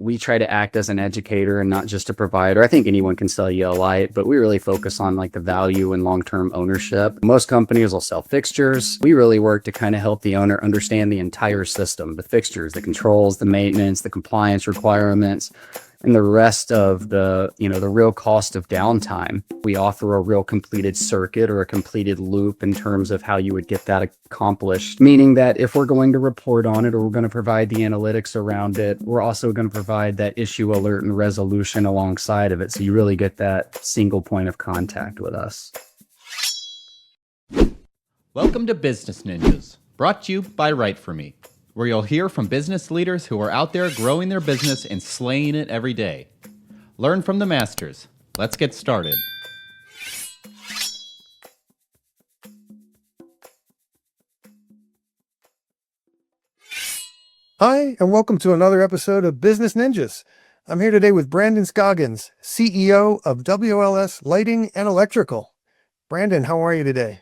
we try to act as an educator and not just a provider. I think anyone can sell you a light, but we really focus on like the value and long-term ownership. Most companies will sell fixtures. We really work to kind of help the owner understand the entire system, the fixtures, the controls, the maintenance, the compliance requirements, and the rest of the real cost of downtime. We offer a real completed circuit or a completed loop in terms of how you would get that accomplished, meaning that if we're going to report on it or we're going to provide the analytics around it, we're also going to provide that issue alert and resolution alongside of it. So you really get that single point of contact with us. Welcome to Business Ninjas, brought to you by Write For Me, where you'll hear from business leaders who are out there growing their business and slaying it every day. Learn from the masters. Let's get started. Hi, and welcome to another episode of Business Ninjas. I'm here today with Brandon Scogins, CEO of WLS Lighting and Electrical. Brandon, how are you today?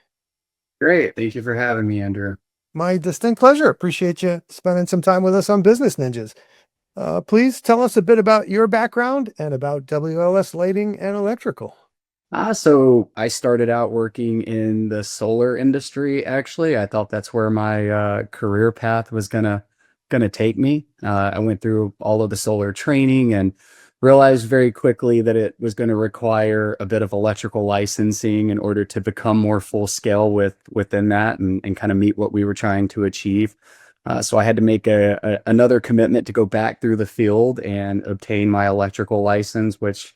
Great. Thank you for having me, Andrew. My distinct pleasure. Appreciate you spending some time with us on Business Ninjas. Please tell us a bit about your background and about WLS Lighting and Electrical. So I started out working in the solar industry. Actually, I thought that's where my career path was gonna take me. I went through all of the solar training and realized very quickly that it was going to require a bit of electrical licensing in order to become more full scale within that and kind of meet what we were trying to achieve. So I had to make another commitment to go back through the field and obtain my electrical license, which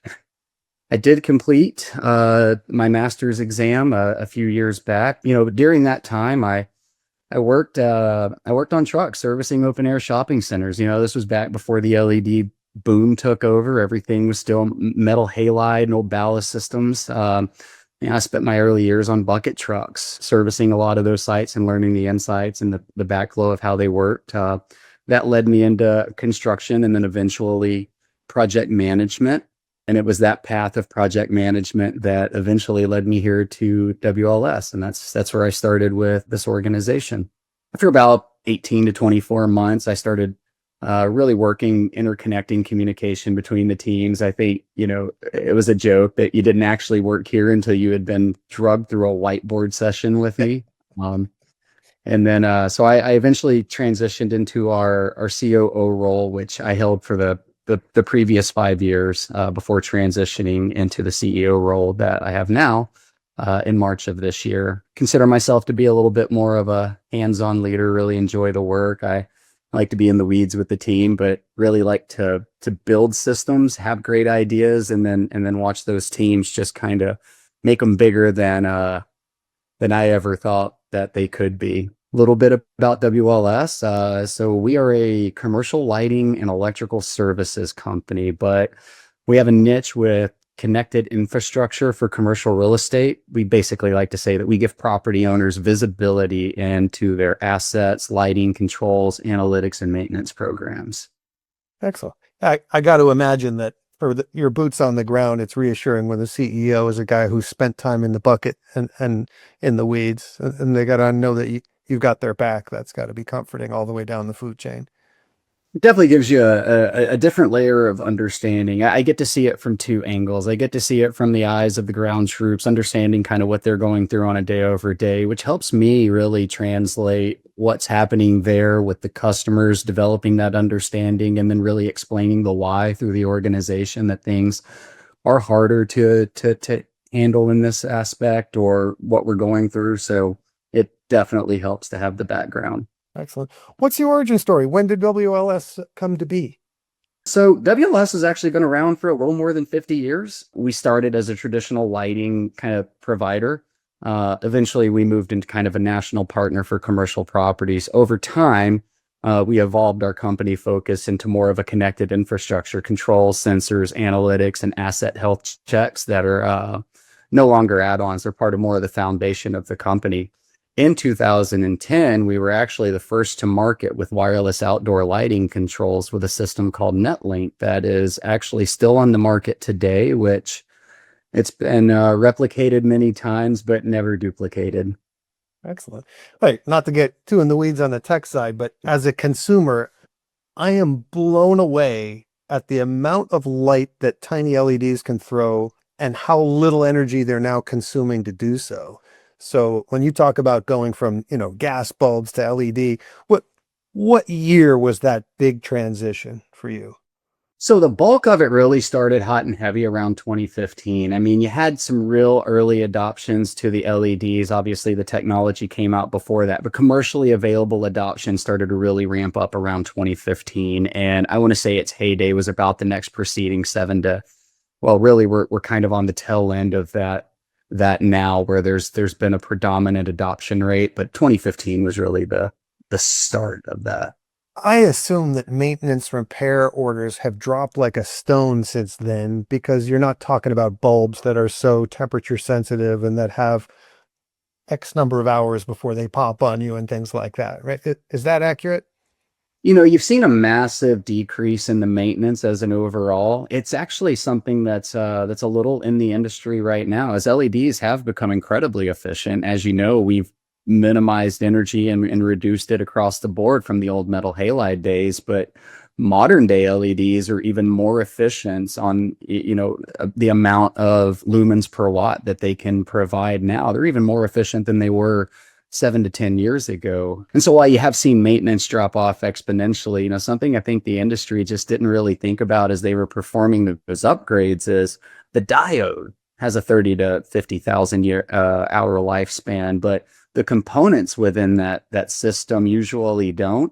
I did complete my master's exam a few years back. During that time, I worked on trucks servicing open air shopping centers. This was back before the LED boom took over. Everything was still metal halide and old ballast systems. I spent my early years on bucket trucks, servicing a lot of those sites and learning the insights and the backflow of how they worked. That led me into construction and then eventually project management. And it was that path of project management that eventually led me here to WLS. And that's where I started with this organization. After about 18 to 24 months, I started really working, interconnecting communication between the teams. I think, it was a joke that you didn't actually work here until you had been drugged through a whiteboard session with me. And then, so I eventually transitioned into our COO role, which I held for the previous 5 years before transitioning into the CEO role that I have now in March of this year. Consider myself to be a little bit more of a hands-on leader, really enjoy the work. I like to be in the weeds with the team, but really like to build systems, have great ideas, and then watch those teams just kind of make them bigger than I ever thought that they could be. A little bit about WLS. So we are a commercial lighting and electrical services company, but we have a niche with connected infrastructure for commercial real estate. We basically like to say that we give property owners visibility into their assets, lighting, controls, analytics, and maintenance programs. Excellent. I got to imagine that for your boots on the ground, it's reassuring when the CEO is a guy who spent time in the bucket and in the weeds, and they got to know that you've got their back. That's got to be comforting all the way down the food chain. It definitely gives you a different layer of understanding. I get to see it from two angles. I get to see it from the eyes of the ground troops, understanding kind of what they're going through on a day over day, which helps me really translate what's happening there with the customers, developing that understanding, and then really explaining the why through the organization that things are harder to handle in this aspect or what we're going through. So it definitely helps to have the background. Excellent. What's the origin story? When did WLS come to be? So WLS has actually been around for a little more than 50 years. We started as a traditional lighting kind of provider. Eventually, we moved into kind of a national partner for commercial properties. Over time, we evolved our company focus into more of a connected infrastructure, controls, sensors, analytics, and asset health checks that are no longer add-ons. They're part of more of the foundation of the company. In 2010, we were actually the first to market with wireless outdoor lighting controls with a system called NetLink that is actually still on the market today, which it's been replicated many times, but never duplicated. Excellent. Right. Not to get too in the weeds on the tech side, but as a consumer, I am blown away at the amount of light that tiny LEDs can throw and how little energy they're now consuming to do so. So when you talk about going from, gas bulbs to LED, what year was that big transition for you? So the bulk of it really started hot and heavy around 2015. I mean, you had some real early adoptions to the LEDs. Obviously, the technology came out before that, but commercially available adoption started to really ramp up around 2015. And I want to say its heyday was about the next preceding well, really, we're kind of on the tail end of that now, where there's been a predominant adoption rate, but 2015 was really the start of that. I assume that maintenance repair orders have dropped like a stone since then because you're not talking about bulbs that are so temperature sensitive and that have X number of hours before they pop on you and things like that, right? Is that accurate? You've seen a massive decrease in the maintenance as an overall. It's actually something that's a little in the industry right now, as LEDs have become incredibly efficient. As you know, we've minimized energy and reduced it across the board from the old metal halide days, but modern day LEDs are even more efficient on, the amount of lumens per watt that they can provide now. They're even more efficient than they were 7 to 10 years ago. And so while you have seen maintenance drop off exponentially, something I think the industry just didn't really think about as they were performing those upgrades is the diode has a 30 to 50,000 hour lifespan, but the components within that system usually don't.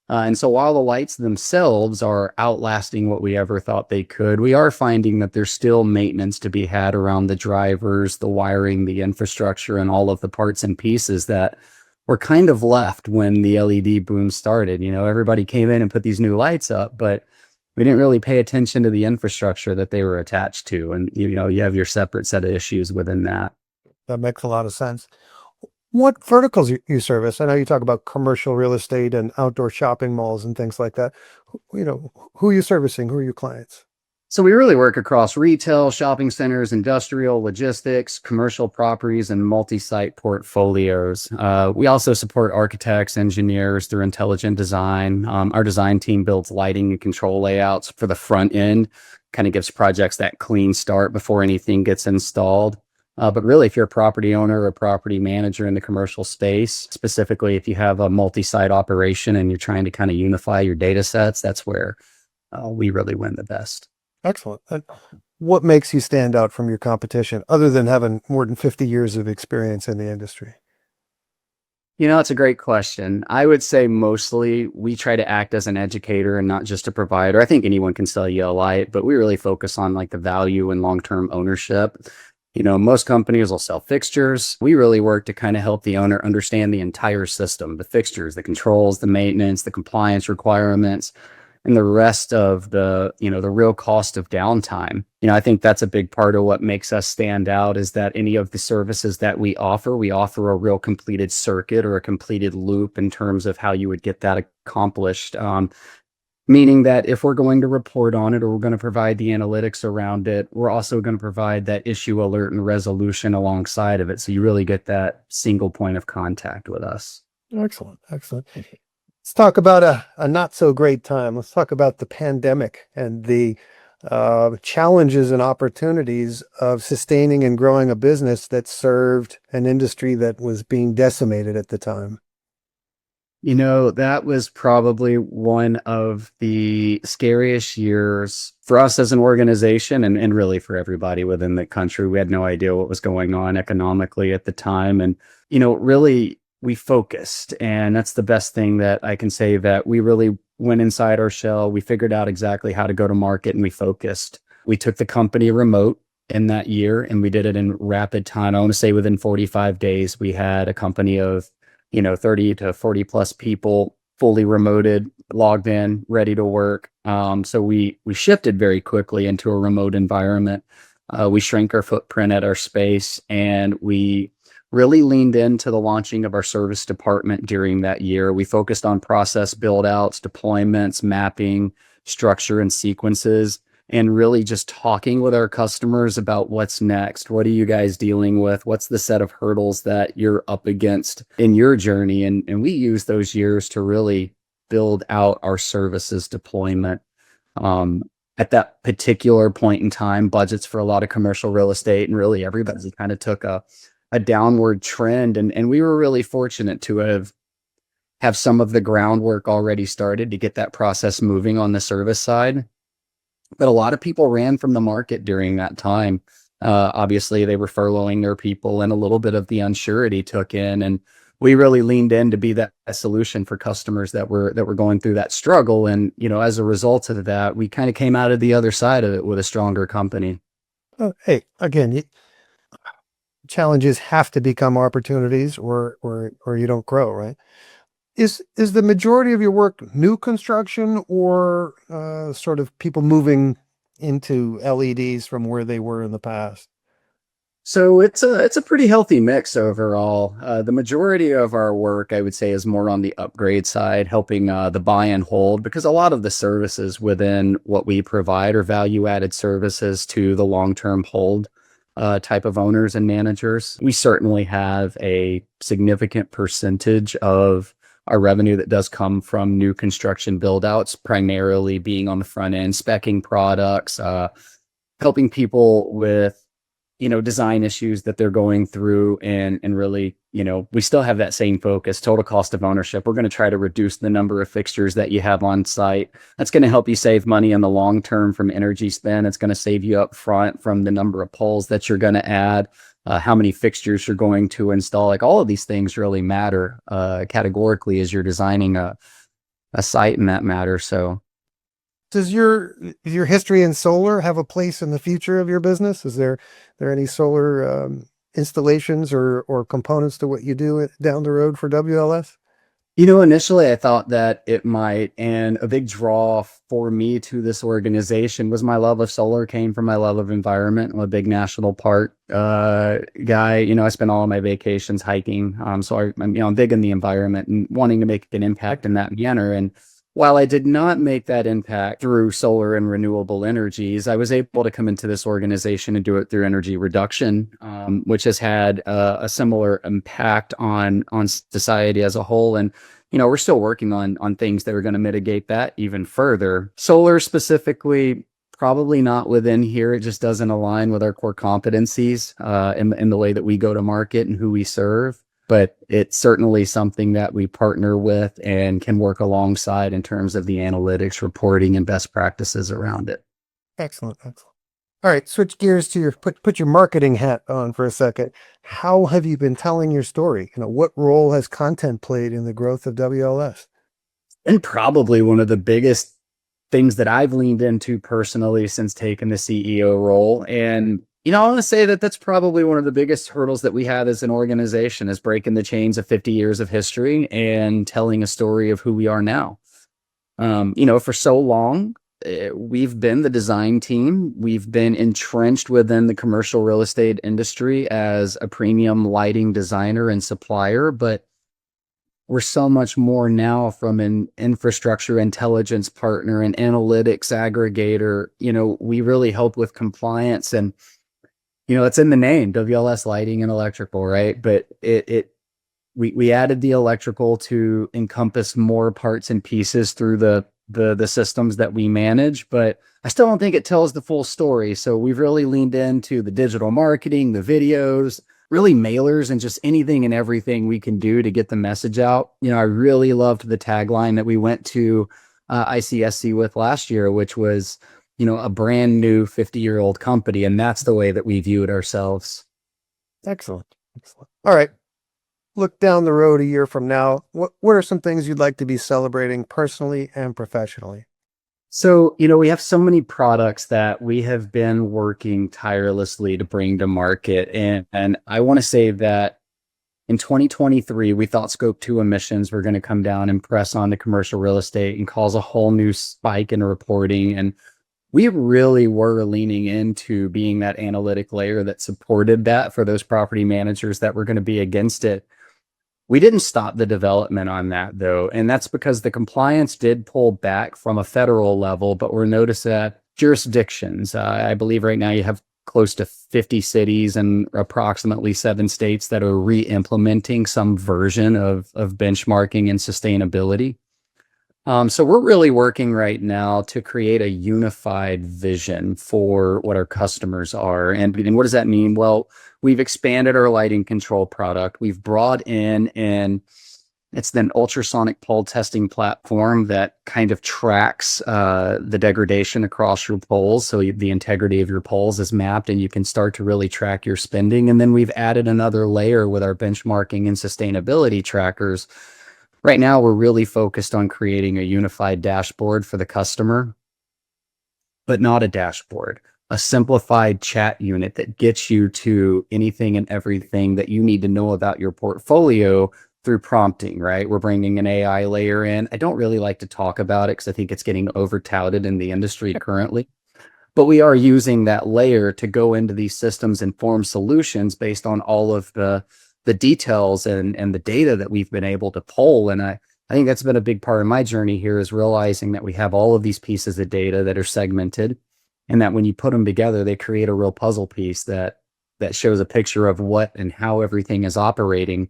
And so while the lights themselves are outlasting what we ever thought they could, we are finding that there's still maintenance to be had around the drivers, the wiring, the infrastructure, and all of the parts and pieces that were kind of left when the LED boom started. Everybody came in and put these new lights up, but we didn't really pay attention to the infrastructure that they were attached to. And, you have your separate set of issues within that. That makes a lot of sense. What verticals you service? I know you talk about commercial real estate and outdoor shopping malls and things like that. Who are you servicing? Who are your clients? So we really work across retail, shopping centers, industrial, logistics, commercial properties, and multi-site portfolios. We also support architects, engineers through intelligent design. Our design team builds lighting and control layouts for the front end, kind of gives projects that clean start before anything gets installed. But really, if you're a property owner or a property manager in the commercial space, specifically if you have a multi-site operation and you're trying to kind of unify your data sets, that's where we really win the best. Excellent. And what makes you stand out from your competition other than having more than 50 years of experience in the industry? It's a great question. I would say mostly we try to act as an educator and not just a provider. I think anyone can sell you a light, but we really focus on like the value and long-term ownership. Most companies will sell fixtures. We really work to kind of help the owner understand the entire system, the fixtures, the controls, the maintenance, the compliance requirements, and the rest of the real cost of downtime. I think that's a big part of what makes us stand out is that any of the services that we offer a real completed circuit or a completed loop in terms of how you would get that accomplished. Meaning that if we're going to report on it or we're going to provide the analytics around it, we're also going to provide that issue alert and resolution alongside of it. So you really get that single point of contact with us. Excellent. Excellent. Let's talk about a not so great time. Let's talk about the pandemic and the challenges and opportunities of sustaining and growing a business that served an industry that was being decimated at the time. That was probably one of the scariest years for us as an organization and really for everybody within the country. We had no idea what was going on economically at the time. And, really we focused. And that's the best thing that I can say, that we really went inside our shell. We figured out exactly how to go to market and we focused. We took the company remote in that year and we did it in rapid time. I want to say within 45 days, we had a company of 30 to 40 plus people fully remoted, logged in, ready to work. So we shifted very quickly into a remote environment. We shrank our footprint at our space and we really leaned into the launching of our service department during that year. We focused on process build outs, deployments, mapping, structure, and sequences, and really just talking with our customers about what's next. What are you guys dealing with? What's the set of hurdles that you're up against in your journey? And we use those years to really build out our services deployment. at that particular point in time, budgets for a lot of commercial real estate and really everybody kind of took a downward trend. And we were really fortunate to have some of the groundwork already started to get that process moving on the service side. But a lot of people ran from the market during that time. Obviously, they were furloughing their people, and a little bit of the unsurety took in. And we really leaned in to be that solution for customers that were going through that struggle. And as a result of that, we kind of came out of the other side of it with a stronger company. Hey, again, challenges have to become opportunities, or you don't grow, right? Is the majority of your work new construction, or sort of people moving into LEDs from where they were in the past? So it's a pretty healthy mix overall. The majority of our work, I would say, is more on the upgrade side, helping the buy and hold, because a lot of the services within what we provide are value-added services to the long-term hold type of owners and managers. We certainly have a significant percentage of our revenue that does come from new construction build-outs, primarily being on the front end, specing products, helping people with design issues that they're going through, and really, we still have that same focus, total cost of ownership. We're going to try to reduce the number of fixtures that you have on site. That's going to help you save money in the long term from energy spend. It's going to save you up front from the number of poles that you're going to add, how many fixtures you're going to install. Like, all of these things really matter categorically as you're designing a site in that matter. So Does your history in solar have a place in the future of your business? Is there any solar installations or components to what you do down the road for WLS? Initially I thought that it might, and a big draw for me to this organization was my love of solar came from my love of environment. I'm a big national park guy. I spend all of my vacations hiking. So I'm big in the environment and wanting to make an impact in that manner. And while I did not make that impact through solar and renewable energies, I was able to come into this organization and do it through energy reduction, which has had a similar impact on society as a whole. And we're still working on things that are going to mitigate that even further. Solar specifically, probably not within here. It just doesn't align with our core competencies in the way that we go to market and who we serve. But it's certainly something that we partner with and can work alongside in terms of the analytics, reporting, and best practices around it. Excellent. All right, switch gears to put your marketing hat on for a second. How have you been telling your story? What role has content played in the growth of WLS? And probably one of the biggest things that I've leaned into personally since taking the CEO role. And I want to say that that's probably one of the biggest hurdles that we have as an organization, is breaking the chains of 50 years of history and telling a story of who we are now. For so long, we've been the design team. We've been entrenched within the commercial real estate industry as a premium lighting designer and supplier, but we're so much more now, from an infrastructure intelligence partner and analytics aggregator. We really help with compliance, and it's in the name, WLS Lighting and Electrical, right? But we added the electrical to encompass more parts and pieces through the systems that we manage, but I still don't think it tells the full story. So we've really leaned into the digital marketing, the videos, really mailers, and just anything and everything we can do to get the message out. I really loved the tagline that we went to ICSC with last year, which was, a brand new 50-year-old company. And that's the way that we viewed ourselves. Excellent. All right. Look down the road a year from now. What are some things you'd like to be celebrating personally and professionally? So, we have so many products that we have been working tirelessly to bring to market. And I want to say that in 2023, we thought Scope 2 emissions were going to come down and press on the commercial real estate and cause a whole new spike in reporting. And we really were leaning into being that analytic layer that supported that for those property managers that were going to be against it. We didn't stop the development on that, though, and that's because the compliance did pull back from a federal level, but we're noticed that jurisdictions, I believe right now you have close to 50 cities and approximately 7 states that are re-implementing some version of benchmarking and sustainability. So we're really working right now to create a unified vision for what our customers are. And what does that mean? Well, we've expanded our lighting control product. We've brought in and it's an ultrasonic pole testing platform that kind of tracks the degradation across your poles. So the integrity of your poles is mapped and you can start to really track your spending. And then we've added another layer with our benchmarking and sustainability trackers. Right now, we're really focused on creating a unified dashboard for the customer, but not a dashboard, a simplified chat unit that gets you to anything and everything that you need to know about your portfolio through prompting, right? We're bringing an AI layer in. I don't really like to talk about it because I think it's getting over touted in the industry currently. But we are using that layer to go into these systems and form solutions based on all of the details and the data that we've been able to pull. And I think that's been a big part of my journey here is realizing that we have all of these pieces of data that are segmented and that when you put them together, they create a real puzzle piece that shows a picture of what and how everything is operating.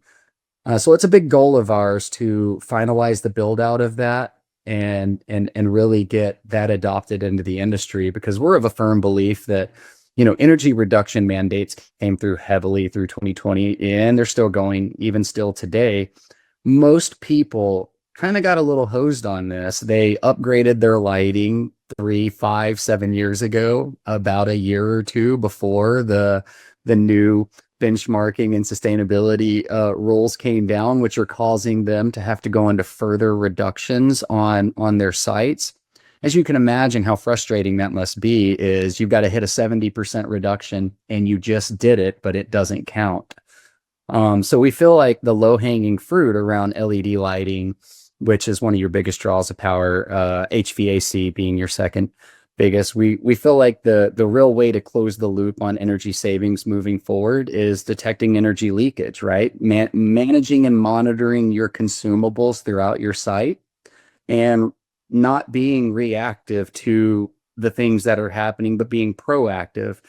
So it's a big goal of ours to finalize the build out of that and really get that adopted into the industry because we're of a firm belief that energy reduction mandates came through heavily through 2020 and they're still going even still today. Most people kind of got a little hosed on this. They upgraded their lighting 3, 5, 7 years ago, about a year or two before the new benchmarking and sustainability rules came down, which are causing them to have to go into further reductions on their sites. As you can imagine, how frustrating that must be is you've got to hit a 70% reduction and you just did it, but it doesn't count. So we feel like the low hanging fruit around LED lighting, which is one of your biggest draws of power, HVAC being your second biggest. We feel like the real way to close the loop on energy savings moving forward is detecting energy leakage, right? Managing and monitoring your consumables throughout your site and not being reactive to the things that are happening, but being proactive.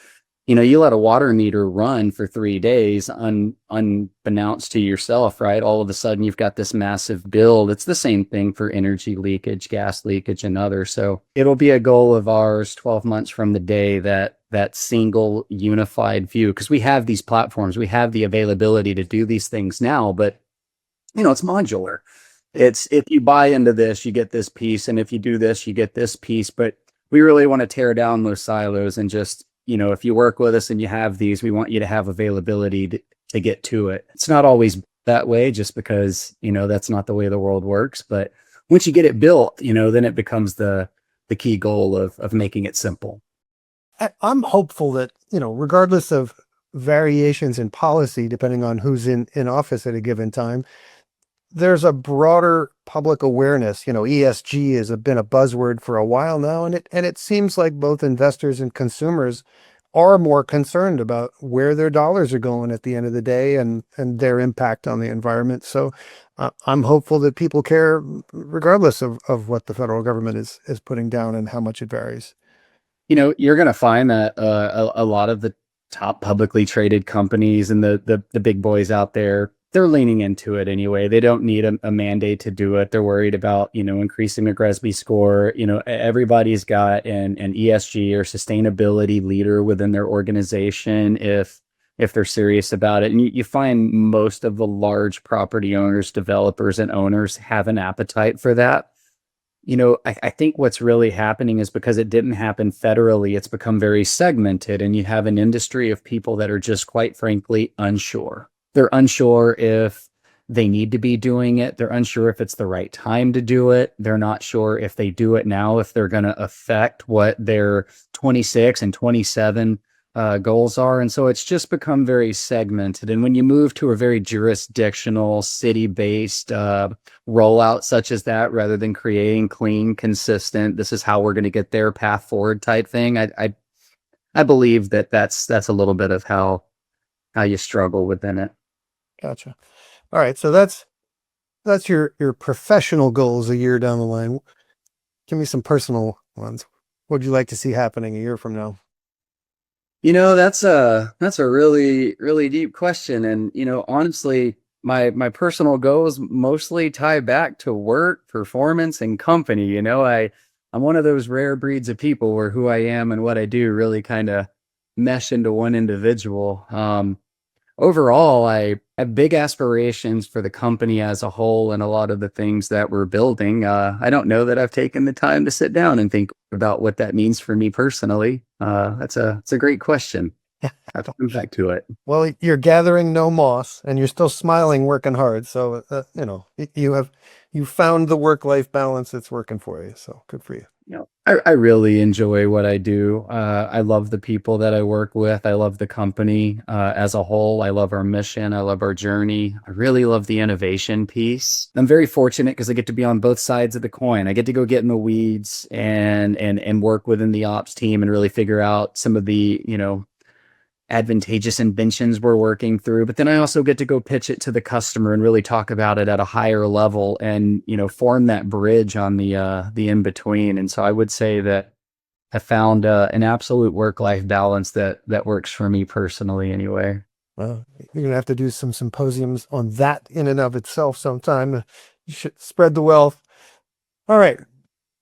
You let a water meter run for 3 days unbeknownst to yourself, right? All of a sudden you've got this massive build. It's the same thing for energy leakage, gas leakage, and others. So it'll be a goal of ours 12 months from the day that single unified view, because we have these platforms, we have the availability to do these things now, but it's modular. It's if you buy into this, you get this piece, and if you do this, you get this piece. But we really want to tear down those silos and just, if you work with us and you have these, we want you to have availability to get to it. It's not always that way just because, that's not the way the world works. But once you get it built, then it becomes the key goal of making it simple. I'm hopeful that, regardless of variations in policy, depending on who's in office at a given time, there's a broader public awareness. ESG has been a buzzword for a while now, and it seems like both investors and consumers are more concerned about where their dollars are going at the end of the day and their impact on the environment. So I'm hopeful that people care regardless of what the federal government is putting down and how much it varies. You're going to find that a lot of the top publicly traded companies and the big boys out there, they're leaning into it anyway. They don't need a mandate to do it. They're worried about, increasing the GRESB score. Everybody's got an ESG or sustainability leader within their organization if they're serious about it. And you find most of the large property owners, developers, and owners have an appetite for that. I think what's really happening is because it didn't happen federally, it's become very segmented, and you have an industry of people that are just quite frankly unsure. They're unsure if they need to be doing it. They're unsure if it's the right time to do it. They're not sure if they do it now, if they're going to affect what their 26 and 27 goals are. And so it's just become very segmented. And when you move to a very jurisdictional, city-based rollout such as that, rather than creating clean, consistent, this is how we're going to get their path forward type thing, I believe that's a little bit of how you struggle within it. Gotcha. All right. So that's your professional goals a year down the line. Give me some personal ones. What would you like to see happening a year from now? That's a really, really deep question. And, honestly, my personal goals mostly tie back to work, performance, and company. I'm one of those rare breeds of people where who I am and what I do really kind of mesh into one individual. Overall, I have big aspirations for the company as a whole and a lot of the things that we're building. I don't know that I've taken the time to sit down and think about what that means for me personally. It's a great question. I have to come back to it. Well, you're gathering no moss and you're still smiling, working hard. So, you found the work-life balance that's working for you. So good for you. I really enjoy what I do. I love the people that I work with. I love the company as a whole. I love our mission. I love our journey. I really love the innovation piece. I'm very fortunate because I get to be on both sides of the coin. I get to go get in the weeds and work within the ops team and really figure out some of the, advantageous inventions we're working through. But then I also get to go pitch it to the customer and really talk about it at a higher level and, form that bridge on the in between. And so I would say that I found an absolute work-life balance that works for me personally anyway. Well, you're going to have to do some symposiums on that in and of itself sometime. You should spread the wealth. All right.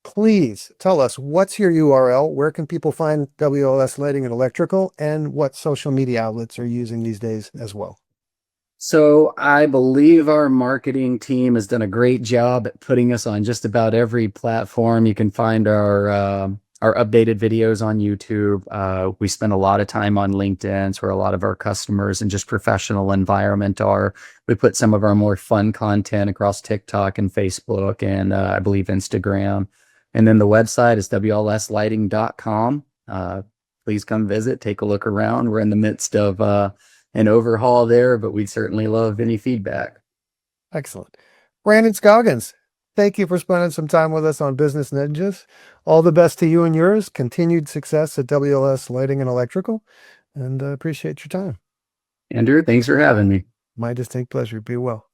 Please tell us, what's your URL? Where can people find WLS Lighting and Electrical, and what social media outlets are you using these days as well? So I believe our marketing team has done a great job at putting us on just about every platform. You can find our updated videos on YouTube. We spend a lot of time on LinkedIn. It's where a lot of our customers and just professional environment are. We put some of our more fun content across TikTok and Facebook and I believe Instagram. And then the website is WLSlighting.com. Please come visit, take a look around. We're in the midst of an overhaul there, but we'd certainly love any feedback. Excellent. Brandon Scogins, thank you for spending some time with us on Business Ninjas. All the best to you and yours. Continued success at WLS Lighting and Electrical, and appreciate your time. Andrew, thanks for having me. My distinct pleasure. Be well.